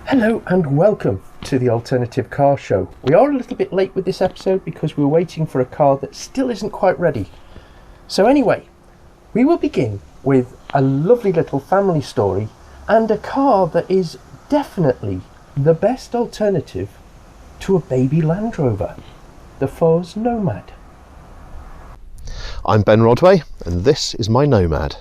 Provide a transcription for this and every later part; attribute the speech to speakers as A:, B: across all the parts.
A: Hello and welcome to the Alternative Car Show. We are a little bit late with this episode because we're waiting for a car that still isn't quite ready. So anyway, we will begin with a lovely little family story and a car that is definitely the best alternative to a baby Land Rover, the Foers Nomad.
B: I'm Ben Rodway and this is my Nomad.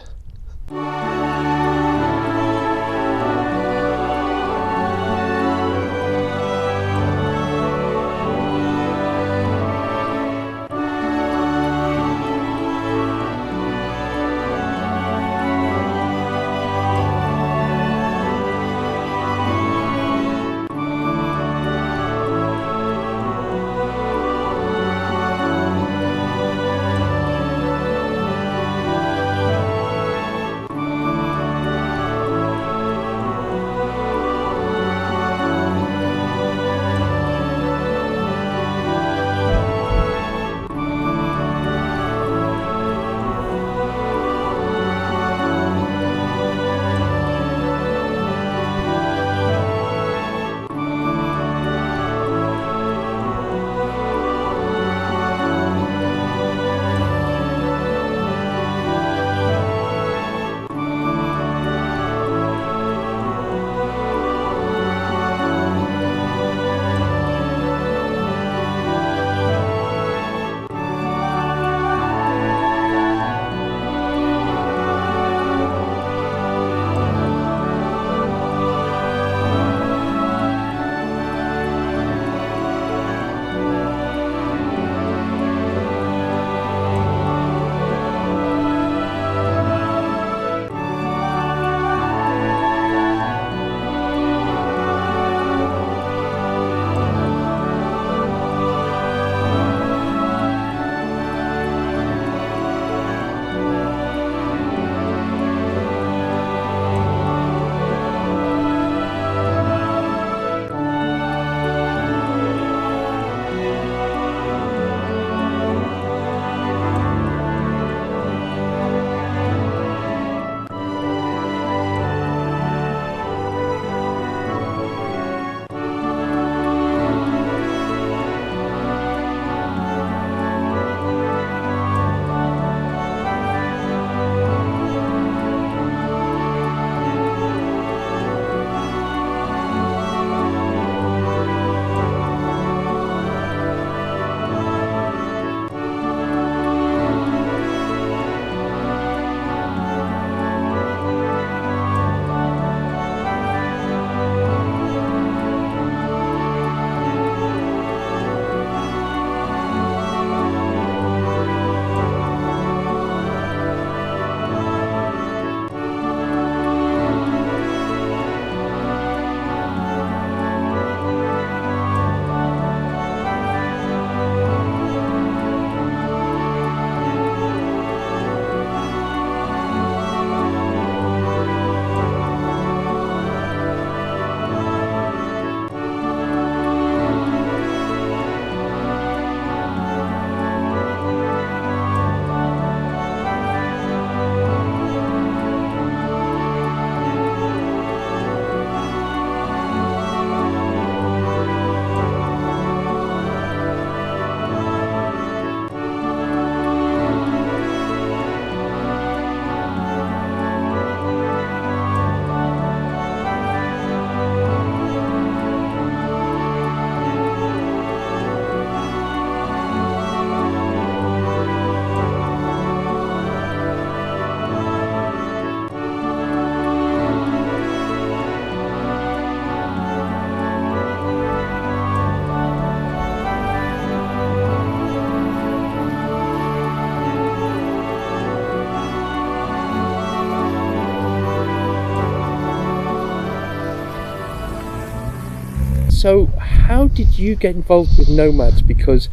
A: So how did you get involved with Nomads? Because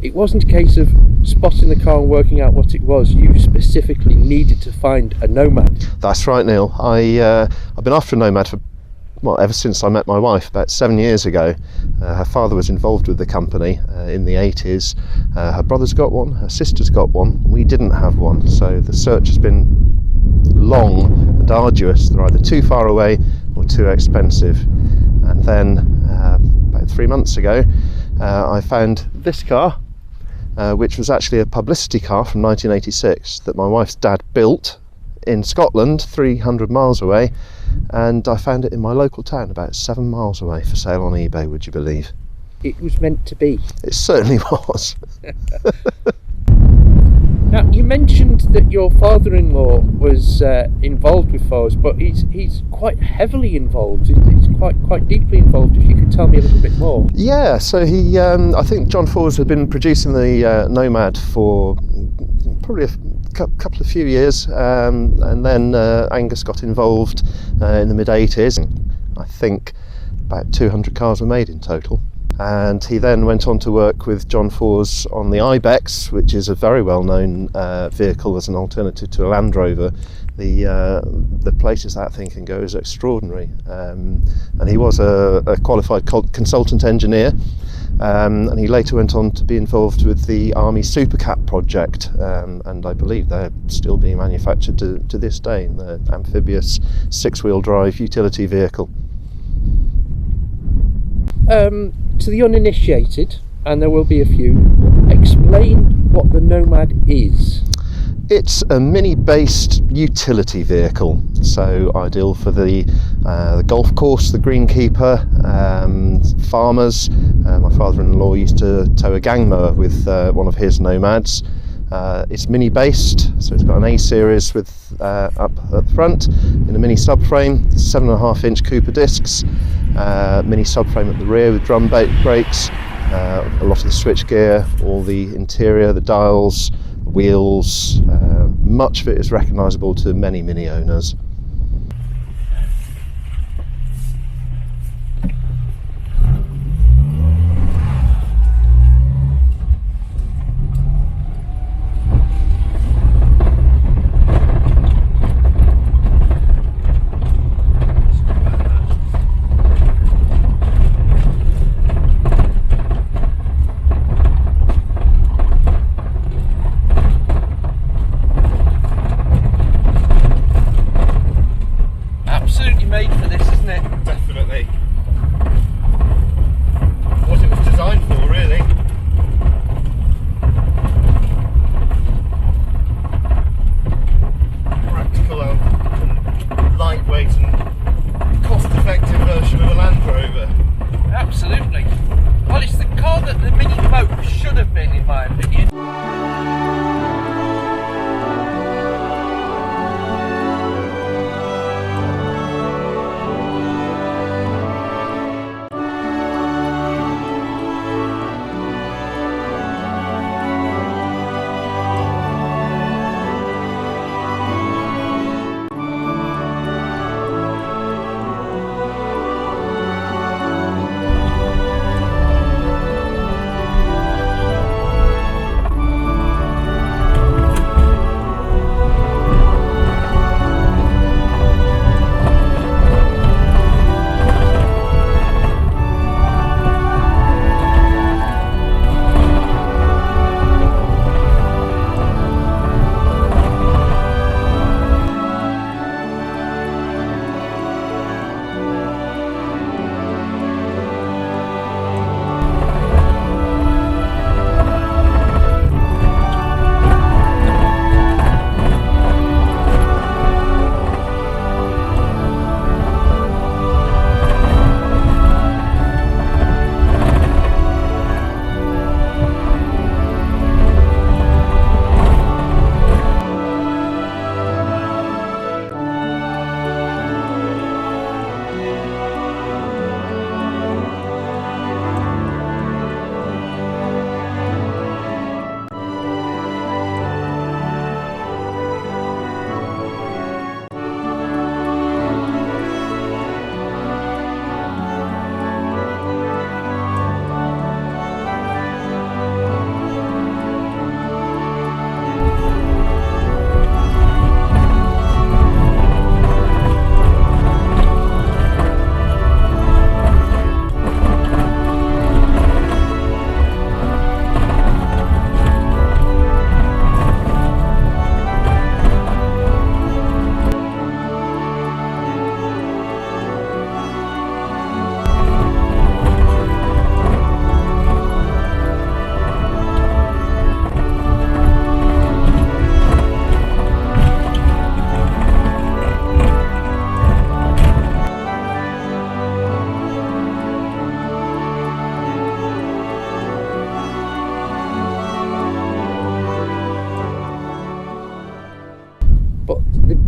A: it wasn't a case of spotting the car and working out what it was. You specifically needed to find a Nomad.
B: That's right, Neil. I've been after a Nomad for ever since I met my wife about 7 years ago. Her father was involved with the company in the 80s. Her brother's got one, her sister's got one. We didn't have one, so the search has been long and arduous. They're either too far away or too expensive. And then about 3 months ago, I found this car, which was actually a publicity car from 1986 that my wife's dad built in Scotland, 300 miles away, and I found it in my local town about 7 miles away for sale on eBay, would you believe?
A: It was meant to be.
B: It certainly was.
A: Now, you mentioned that your father-in-law was involved with Foers, but he's quite heavily involved. He's quite deeply involved. If you could tell me a little bit more.
B: Yeah, so he, I think John Foers had been producing the Nomad for probably a few years, and then Angus got involved in the mid-80s. I think about 200 cars were made in total. And he then went on to work with John Foers on the Ibex, which is a very well-known vehicle as an alternative to a Land Rover. The places that thing can go is extraordinary. And he was a qualified consultant engineer, and he later went on to be involved with the Army Supercat project, and I believe they're still being manufactured to this day, the amphibious 6-wheel drive utility vehicle.
A: To the uninitiated, and there will be a few, explain what the Nomad is.
B: It's a mini-based utility vehicle, so ideal for the golf course, the greenkeeper, farmers. My father-in-law used to tow a gang mower with one of his Nomads. It's mini-based, so it's got an A-series with up at the front in a mini subframe, 7.5-inch Cooper discs, mini subframe at the rear with drum brakes, a lot of the switchgear, all the interior, the dials, the wheels. Much of it is recognisable to many Mini owners.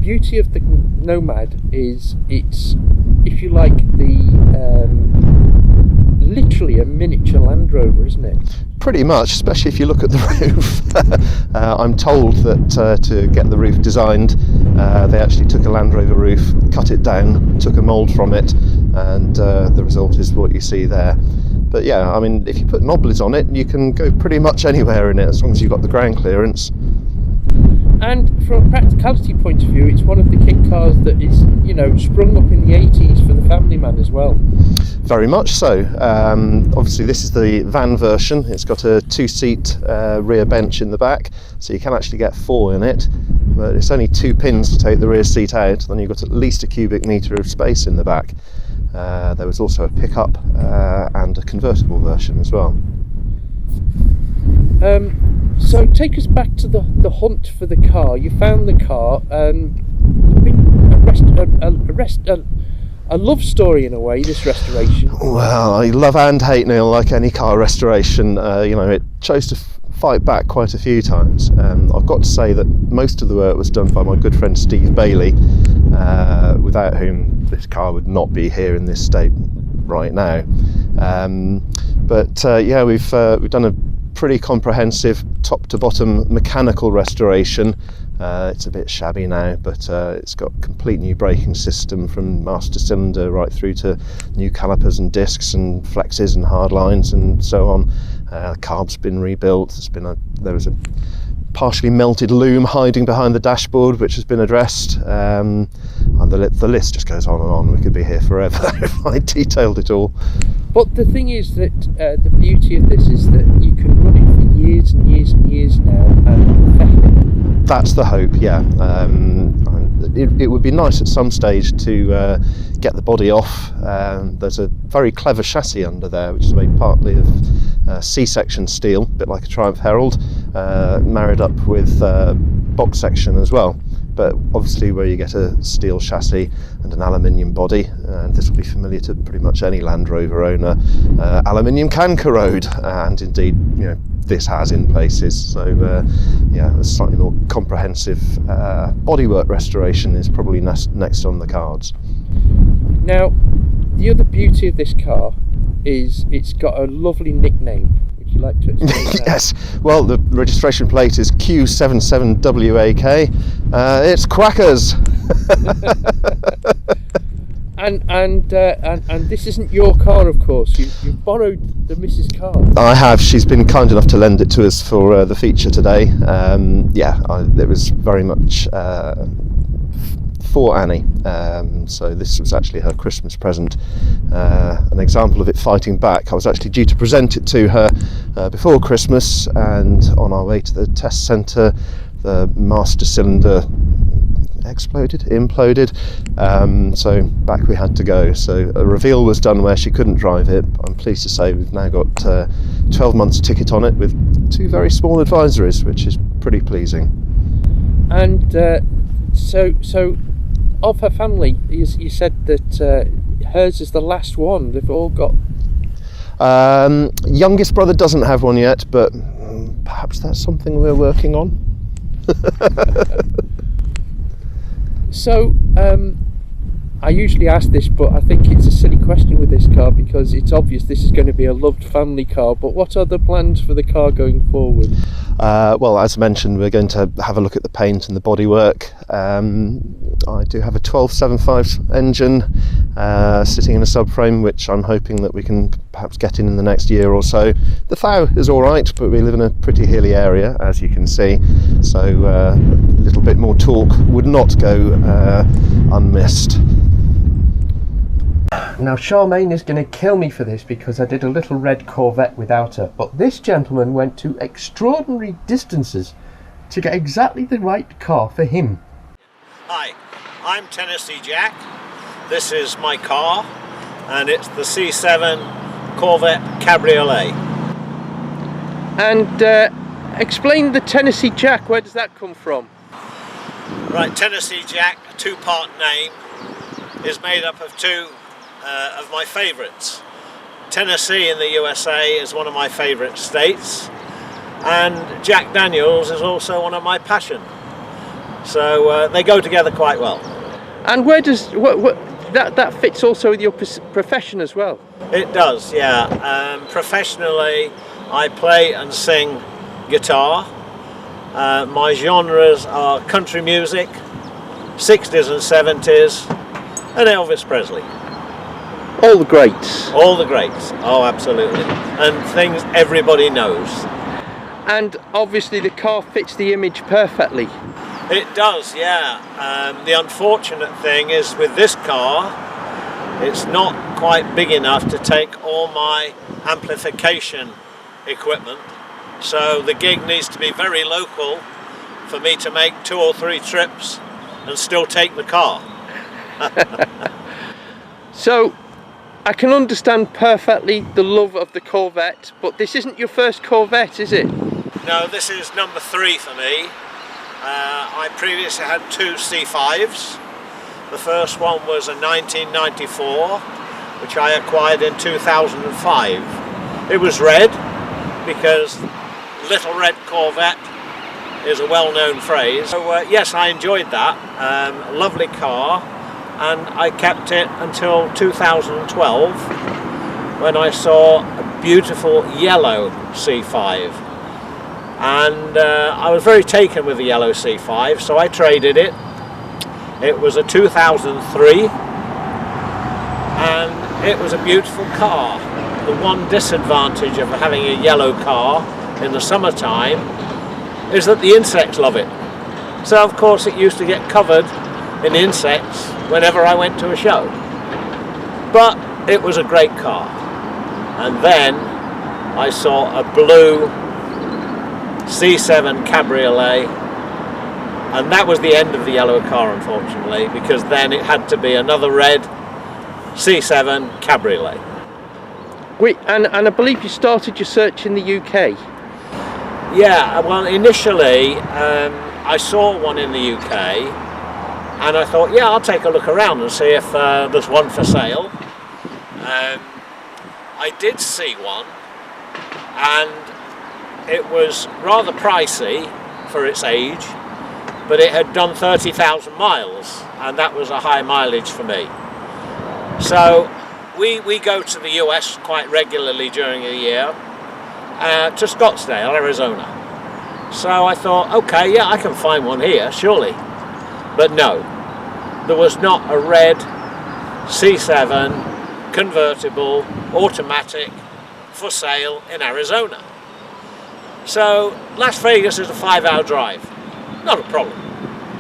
A: beauty of the Nomad is it's, if you like, literally a miniature Land Rover, isn't it?
B: Pretty much, especially if you look at the roof. I'm told that to get the roof designed, they actually took a Land Rover roof, cut it down, took a mould from it, and the result is what you see there. But yeah, I mean, if you put knobblies on it, you can go pretty much anywhere in it, as long as you've got the ground clearance.
A: And from a practicality point of view, it's one of the kit cars that is, you know, sprung up in the 80s for the family man as well.
B: Very much so. Obviously this is the van version. It's got a 2-seat rear bench in the back, so you can actually get 4 in it, but it's only 2 pins to take the rear seat out, then you've got at least a cubic metre of space in the back. There was also a pickup and a convertible version as well.
A: So take us back to the hunt for the car. You found the car, a love story in a way, this restoration.
B: Well, I love and hate, Neil, like any car restoration. You know, it chose to fight back quite a few times. I've got to say that most of the work was done by my good friend Steve Bailey, without whom this car would not be here in this state right now. Yeah, we've done a pretty comprehensive top to bottom mechanical restoration. It's a bit shabby now, but it's got complete new braking system from master cylinder right through to new calipers and discs and flexes and hard lines and so on. Carb's been rebuilt. There was a partially melted loom hiding behind the dashboard, which has been addressed, and the list just goes on and on. We could be here forever if I detailed it all.
A: But the thing is that the beauty of this is that you can run it for years and years and years now and perfect it.
B: That's the hope, yeah. It would be nice at some stage to get the body off. There's a very clever chassis under there, which is made partly of C-section steel, a bit like a Triumph Herald, married up with box section as well. But obviously where you get a steel chassis and an aluminium body, and this will be familiar to pretty much any Land Rover owner, aluminium can corrode, and indeed, you know, this has in places. So yeah, a slightly more comprehensive bodywork restoration is probably next on the cards.
A: Now, the other beauty of this car is it's got a lovely nickname. Would you like to explain that?
B: Yes, well, the registration plate is Q77WAK. It's Quackers.
A: And this isn't your car, of course. You've borrowed the Mrs. car.
B: I have. She's been kind enough to lend it to us for the feature today. It was very much for Annie. So this was actually her Christmas present. An example of it fighting back. I was actually due to present it to her before Christmas, and on our way to the test centre, the master cylinder imploded, so back we had to go. So a reveal was done where she couldn't drive it. I'm pleased to say we've now got 12 months ticket on it with 2 very small advisories, which is pretty pleasing. And
A: so of her family, you said that hers is the last one. They've all got...
B: youngest brother doesn't have one yet, but perhaps that's something we're working on.
A: So, I usually ask this, but I think it's a silly question with this car because it's obvious this is going to be a loved family car. But what are the plans for the car going forward?
B: Well, as mentioned, we're going to have a look at the paint and the bodywork. I do have a 1275 engine sitting in a subframe, which I'm hoping that we can perhaps get in the next year or so. The FAW is all right, but we live in a pretty hilly area, as you can see, so a little bit more torque would not go unmissed.
A: Now Charmaine is going to kill me for this because I did a little red Corvette without her, but this gentleman went to extraordinary distances to get exactly the right car for him.
C: Hi, I'm Tennessee Jack. This is my car, and it's the C7 Corvette Cabriolet.
A: And explain the Tennessee Jack, where does that come from?
C: Right, Tennessee Jack, a 2-part name, is made up of 2 of my favourites. Tennessee in the USA is one of my favourite states, and Jack Daniels is also one of my passion. So they go together quite well.
A: And where does that fits also with your profession as well?
C: It does, yeah. Professionally, I play and sing guitar. My genres are country music, 60s and 70s, and Elvis Presley.
A: All the greats.
C: All the greats, oh absolutely. And things everybody knows.
A: And obviously the car fits the image perfectly.
C: It does, yeah. The unfortunate thing is with this car, it's not quite big enough to take all my amplification equipment. So the gig needs to be very local for me to make 2 or 3 trips and still take the car.
A: So I can understand perfectly the love of the Corvette, but this isn't your first Corvette, is it?
C: No, this is number 3 for me. I previously had 2 C5s. The first one was a 1994, which I acquired in 2005. It was red, because Little Red Corvette is a well-known phrase. So yes, I enjoyed that. Lovely car, and I kept it until 2012 when I saw a beautiful yellow C5, and I was very taken with the yellow C5, so I traded it. It was a 2003, and it was a beautiful car. The one disadvantage of having a yellow car in the summertime is that the insects love it. So of course it used to get covered in insects whenever I went to a show. But it was a great car. And then I saw a blue C7 Cabriolet, and that was the end of the yellow car, unfortunately, because then it had to be another red C7 Cabriolet.
A: Wait, and I believe you started your search in the UK?
C: Yeah, well initially I saw one in the UK, and I thought, yeah, I'll take a look around and see if there's one for sale. I did see one, and it was rather pricey for its age, but it had done 30,000 miles, and that was a high mileage for me. So we go to the US quite regularly during the year, to Scottsdale, Arizona. So I thought, okay, yeah, I can find one here, surely. But no, there was not a red C7 convertible, automatic, for sale in Arizona. So Las Vegas is a 5-hour drive. Not a problem.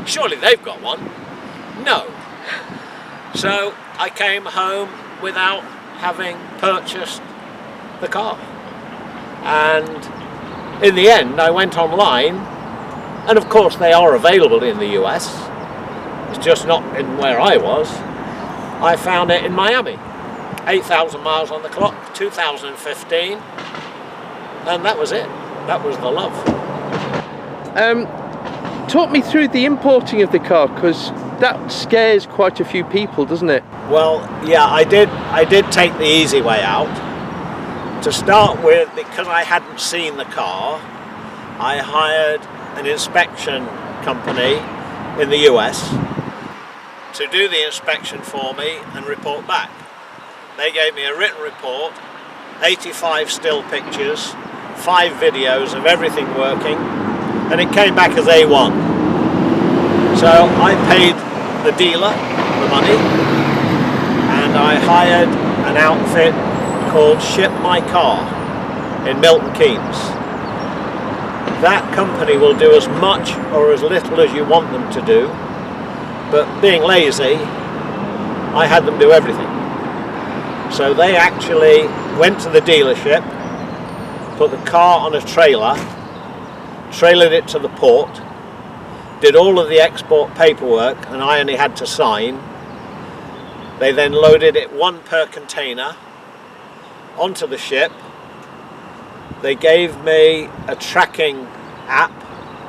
C: Surely they've got one. No. So I came home without having purchased the car. And in the end I went online, and of course they are available in the US. It's just not in where I was. I found it in Miami. 8,000 miles on the clock, 2015, and that was it. That was the love.
A: Talk me through the importing of the car, because that scares quite a few people, doesn't it?
C: Well, yeah, I did take the easy way out. To start with, because I hadn't seen the car, I hired an inspection company in the US to do the inspection for me and report back. They gave me a written report, 85 still pictures, 5 videos of everything working, and it came back as A1. So I paid the dealer the money, and I hired an outfit called Ship My Car in Milton Keynes. That company will do as much or as little as you want them to do, but being lazy, I had them do everything. So they actually went to the dealership, put the car on a trailer, trailered it to the port, did all of the export paperwork, and I only had to sign. They then loaded it 1 per container onto the ship. They gave me a tracking app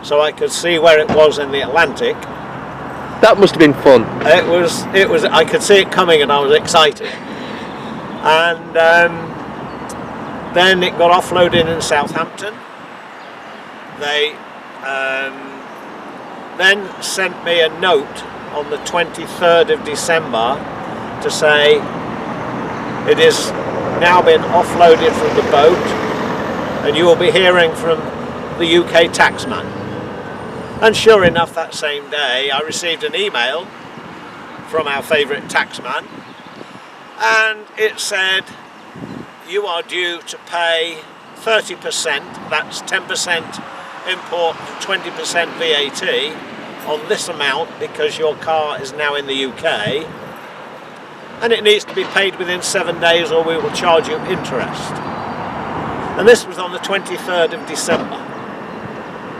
C: so I could see where it was in the Atlantic.
A: That must have been fun.
C: It was. I could see it coming, and I was excited. And then it got offloaded in Southampton. They then sent me a note on the 23rd of December to say it has now been offloaded from the boat and you will be hearing from the UK taxman. And sure enough, that same day I received an email from our favourite taxman, and it said you are due to pay 30%, that's 10% import, 20% VAT on this amount because your car is now in the UK, and it needs to be paid within 7 days or we will charge you interest. And this was on the 23rd of December.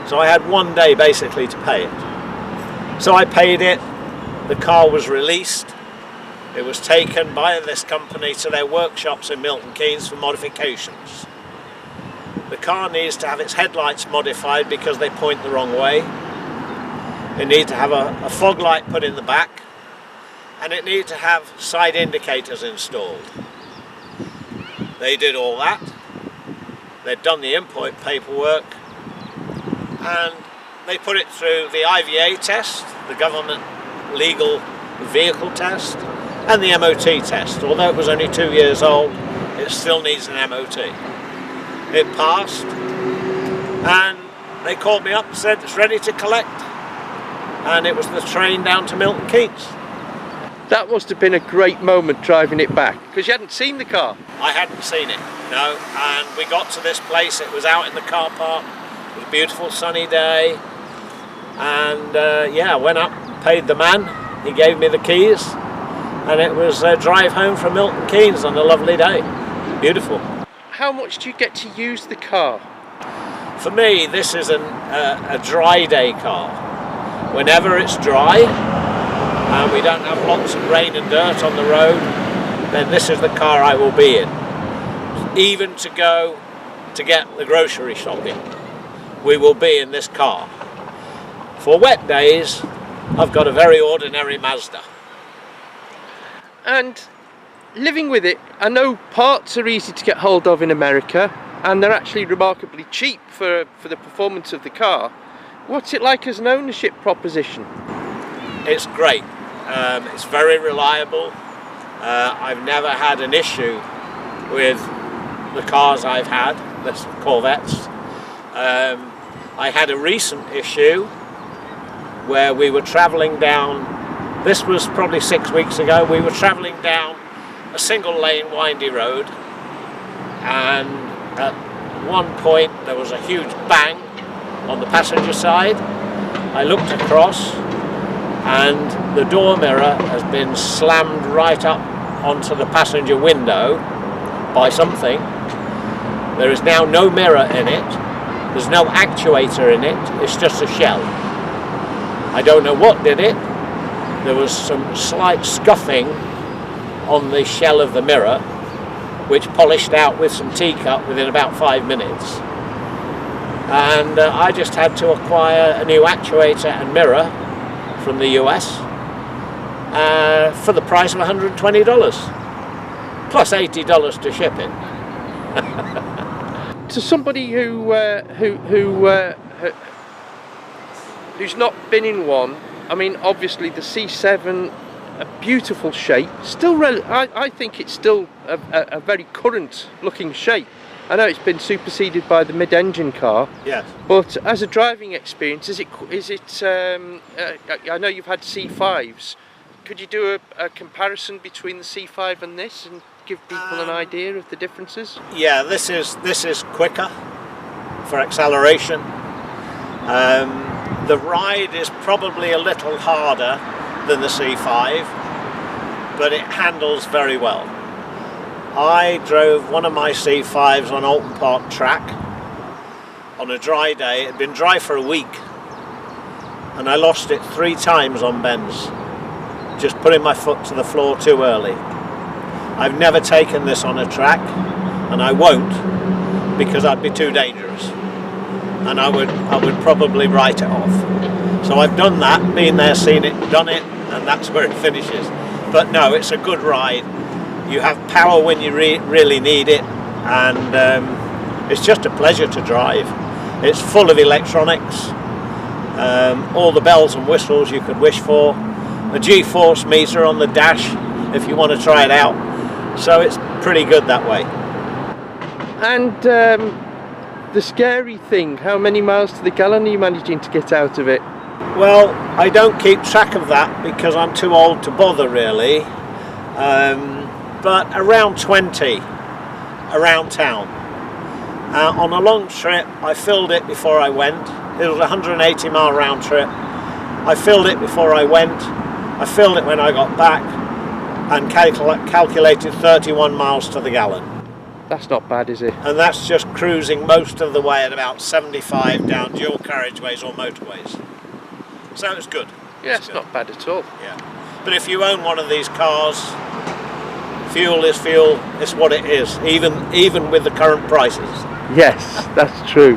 C: So I had 1 day basically to pay it. So I paid it, the car was released, it was taken by this company to their workshops in Milton Keynes for modifications. The car needs to have its headlights modified because they point the wrong way. It needs to have a fog light put in the back, and it needs to have side indicators installed. They did all that. They'd done the import paperwork, and they put it through the IVA test, the government legal vehicle test, and the MOT test. Although it was only 2 years old, it still needs an MOT. It passed, and they called me up and said it's ready to collect, and it was the train down to Milton Keynes.
A: That must have been a great moment driving it back, because you hadn't seen the car.
C: I hadn't seen it, no, and we got to this place, it was out in the car park, it was a beautiful sunny day, and yeah, I went up, paid the man, he gave me the keys, and it was a drive home from Milton Keynes on a lovely day. Beautiful.
A: How much do you get to use the car?
C: For me, this is a dry day car. Whenever it's dry and we don't have lots of rain and dirt on the road, then this is the car I will be in. Even to go to get the grocery shopping, we will be in this car. For wet days, I've got a very ordinary Mazda.
A: And living with it, I know parts are easy to get hold of in America, and they're actually remarkably cheap for the performance of the car. What's it like as an ownership proposition?
C: It's great. It's very reliable. I've never had an issue with the cars I've had, the Corvettes. I had a recent issue where we were travelling down, this was probably 6 weeks ago, we were travelling down a single lane windy road, and at one point there was a huge bang on the passenger side. I looked across and the door mirror has been slammed right up onto the passenger window by something. There is now no mirror in it, there's no actuator in it, it's just a shell. I don't know what did it. There was some slight scuffing on the shell of the mirror, which polished out with some teacup within about 5 minutes. And I just had to acquire a new actuator and mirror from the US for the price of $120, plus $80 to ship it.
A: To somebody who's not been in one, I mean, obviously the C7, a beautiful shape, still I think it's still a very current looking shape. I know it's been superseded by the mid-engine car.
C: Yes.
A: But as a driving experience, is it I know you've had C5s. Could you do a comparison between the C5 and this and give people an idea of the differences?
C: Yeah, this is quicker for acceleration. The ride is probably a little harder than the C5, but it handles very well. I drove one of my C5s on Alton Park track on a dry day. It had been dry for a week, and I lost it 3 times on bends, just putting my foot to the floor too early. I've never taken this on a track, and I won't, because I'd be too dangerous, and I would probably write it off. So I've done that, been there, seen it, done it, and that's where it finishes. But no, it's a good ride. You have power when you really need it, and it's just a pleasure to drive. It's full of electronics. all the bells and whistles you could wish for, a G-force meter on the dash if you want to try it out, so it's pretty good that way.
A: And the scary thing, how many miles to the gallon are you managing to get out of it?
C: Well, I don't keep track of that because I'm too old to bother really, but around 20 around town. On a long trip I filled it before I went. It was a 180 mile round trip. I filled it before I went, I filled it when I got back, and calculated 31 miles to the gallon.
A: That's not bad, is it?
C: And that's just cruising most of the way at about 75 down dual carriageways or motorways. So it's good.
A: Yeah, it's not bad at all.
C: Yeah. But if you own one of these cars, fuel is fuel, it's what it is, even with the current prices.
A: Yes, that's true.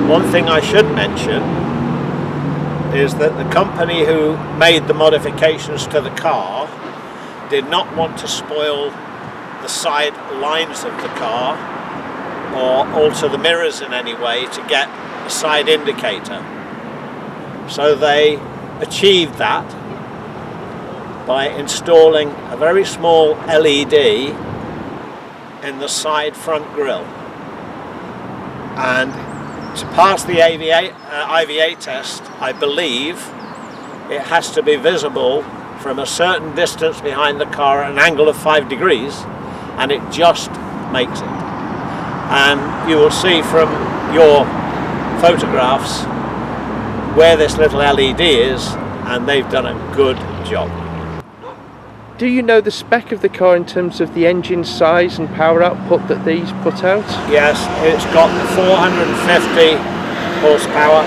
C: One thing I should mention is that the company who made the modifications to the car did not want to spoil the side lines of the car or alter the mirrors in any way to get a side indicator. So they achieved that by installing a very small LED in the side front grille. And to pass the IVA test, I believe it has to be visible from a certain distance behind the car at an angle of 5 degrees, and it just makes it. And you will see from your photographs where this little LED is, and they've done a good job.
A: Do you know the spec of the car in terms of the engine size and power output that these put out?
C: Yes, it's got 450 horsepower.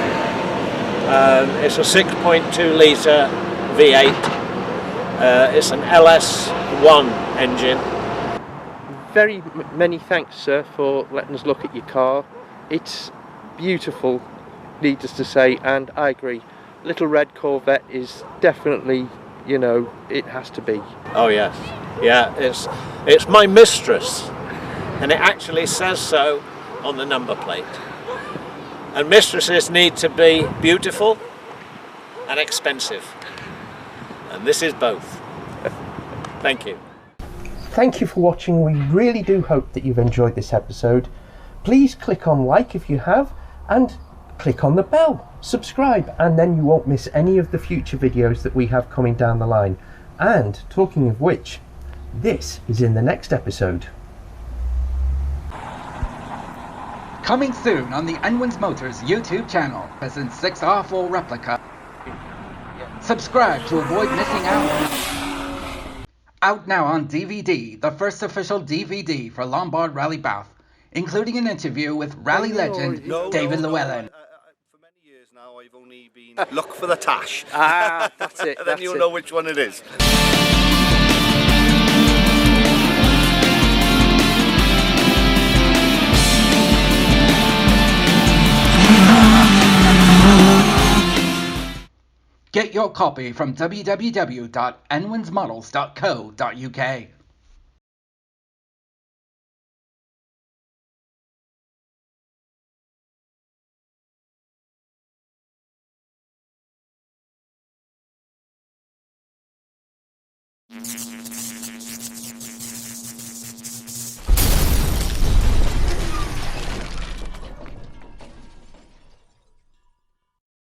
C: It's a 6.2 litre V8. It's an LS1 engine.
A: Very many thanks, sir, for letting us look at your car. It's beautiful, needless to say, and I agree. Little red Corvette is definitely, you know, it has to be.
C: Oh yes, yeah, it's my mistress, and it actually says so on the number plate. And mistresses need to be beautiful and expensive, and this is both. Thank you.
A: Thank you for watching. We really do hope that you've enjoyed this episode. Please click on like if you have, and click on the bell, subscribe, and then you won't miss any of the future videos that we have coming down the line. And talking of which, this is in the next episode.
D: Coming soon on the Unwins Motors YouTube channel, present 6R4 replica. Subscribe to avoid missing out. Out now on DVD, the first official DVD for Lombard Rally Bath, including an interview with rally legend David Llewellyn.
E: For many years now, I've only been look for the tash.
A: Ah, that's it.
E: Then you'll know which one it is.
D: Get your copy from www.nwinsmodels.co.uk.